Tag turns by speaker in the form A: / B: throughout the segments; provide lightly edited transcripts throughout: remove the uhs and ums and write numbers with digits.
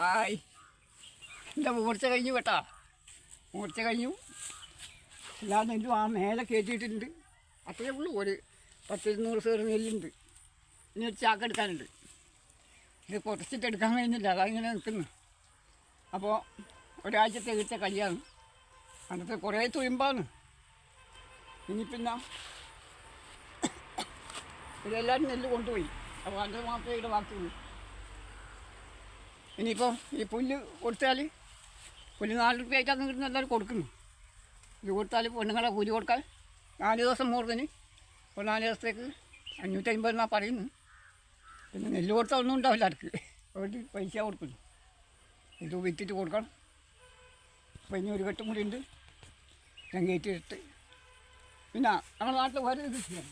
A: ആയി എൻ്റെ മൂർച്ച കഴിഞ്ഞു കേട്ടാ, മൂർച്ച കഴിഞ്ഞു. എല്ലാ നെല്ലും ആ മേലെ കയറ്റിയിട്ടുണ്ട്. അത്രയേ ഉള്ളൂ, ഒരു 10-200 സേറ് നെല്ലുണ്ട്. ഇനി ഒരു ചാക്ക് എടുക്കാനുണ്ട്. ഇത് കുറച്ചിട്ട് എടുക്കാൻ കഴിയുന്നില്ല, അതങ്ങനെ നിൽക്കുന്നു. അപ്പോൾ ഒരാഴ്ചത്തെ കഴിച്ച കല്യാണ്, അന്നത്തെ കുറേ തുരുമ്പാണ്. ഇനി പിന്നെ ഇതെല്ലാവരും നെല്ല് കൊണ്ടുപോയി. അപ്പോൾ അത് മാത്രമേ ഇവിടെ ബാക്കിയുള്ളൂ. ഇനിയിപ്പോൾ ഈ പുല്ല് കൊടുത്താൽ പുല്ല് 4 രൂപയായിട്ടാണ് കിട്ടുന്ന എല്ലാവരും കൊടുക്കുന്നു. ഇത് കൊടുത്താൽ പെണ്ണുങ്ങളെ കൂലി കൊടുക്കാൻ 4 ദിവസം മൂർത്തിന് ഒരു 4 ദിവസത്തേക്ക് 550 എന്നാണ് പറയുന്നത്. പിന്നെ നെല്ല് കൊടുത്താൽ ഒന്നും ഉണ്ടാവില്ല അവർക്ക്, അവർക്ക് പൈസ കൊടുക്കുന്നു. ഇത് വിറ്റിട്ട് കൊടുക്കണം. അപ്പോൾ ഇനി ഒരു കെട്ടും കൂടി ഉണ്ട്, ഞാൻ കയറ്റിയിട്ട്. പിന്നെ നമ്മുടെ നാട്ടിൽ വേറെ കൃഷിയാണ്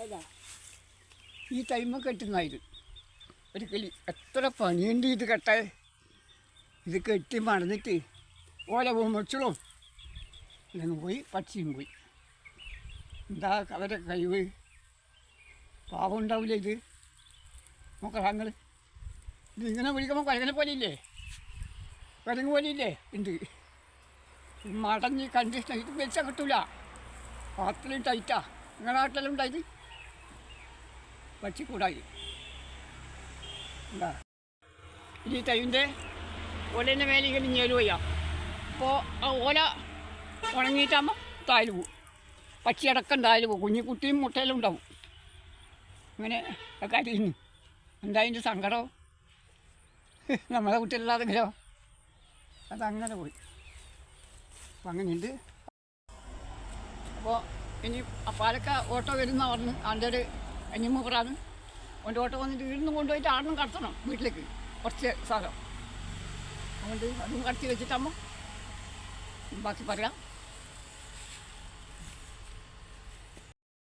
A: അല്ല, ഈ ടൈമ് കെട്ടുന്നതായത് ഒരു കിളി. എത്ര പണിയുണ്ട് ഇത് കെട്ടാൻ. ഇത് കെട്ടി മടന്നിട്ട് ഓല മുറിച്ചിടും, ഇല്ലെങ്കിൽ പോയി പക്ഷിയും പോയി. എന്താ അവരെ കഴിവ്, പാവം ഉണ്ടാവില്ല ഇത്. നോക്കങ്ങൾ ഇതിങ്ങനെ വിളിക്കുമ്പോൾ കുരങ്ങനെ പോലെ ഇല്ലേ, കുരങ്ങ് പോലെ ഇല്ലേ ഉണ്ട്. മടഞ്ഞ് കണ്ടീഷണർ ഇത് വെച്ചാൽ കിട്ടൂല, അത്രയും ടൈറ്റാ. നിങ്ങളുടെ നാട്ടിലെല്ലാം ഉണ്ടായത് പക്ഷിക്കൂടായി. എന്താ ഈ തൈവിൻ്റെ ഓലേൻ്റെ മേലെ ഇങ്ങനെ ഞേല് പോയാ. അപ്പോൾ ആ ഓല ഉണങ്ങിയിട്ടാകുമ്പോൾ താല് പോവും, പക്ഷിയടക്കം താല് പോകും. കുഞ്ഞിക്കുട്ടിയും മുട്ടയിലും ഉണ്ടാവും. അങ്ങനെ ഒക്കെ അറിയുന്നു. എന്താ അതിൻ്റെ സങ്കടം, നമ്മളെ കുട്ടികളില്ലാതെങ്കിലോ. അതങ്ങനെ പോയി. അപ്പം അങ്ങനെയുണ്ട്. അപ്പോൾ ഇനി പാലക്ക ഓട്ടോ വരുന്ന പറഞ്ഞു അതിൻ്റെ ഒരു അഞ്ഞൂറാണ്. അവൻ്റെ ഓട്ടോ വന്നിട്ട് വീടിന്ന് കൊണ്ടുപോയിട്ട് ആടുന്നും കടത്തണം വീട്ടിലേക്ക് കുറച്ച് സ്ഥലം. അതുകൊണ്ട് അതും കടത്തി വെച്ചിട്ടാകുമ്പോൾ ബാക്കി പറയാം.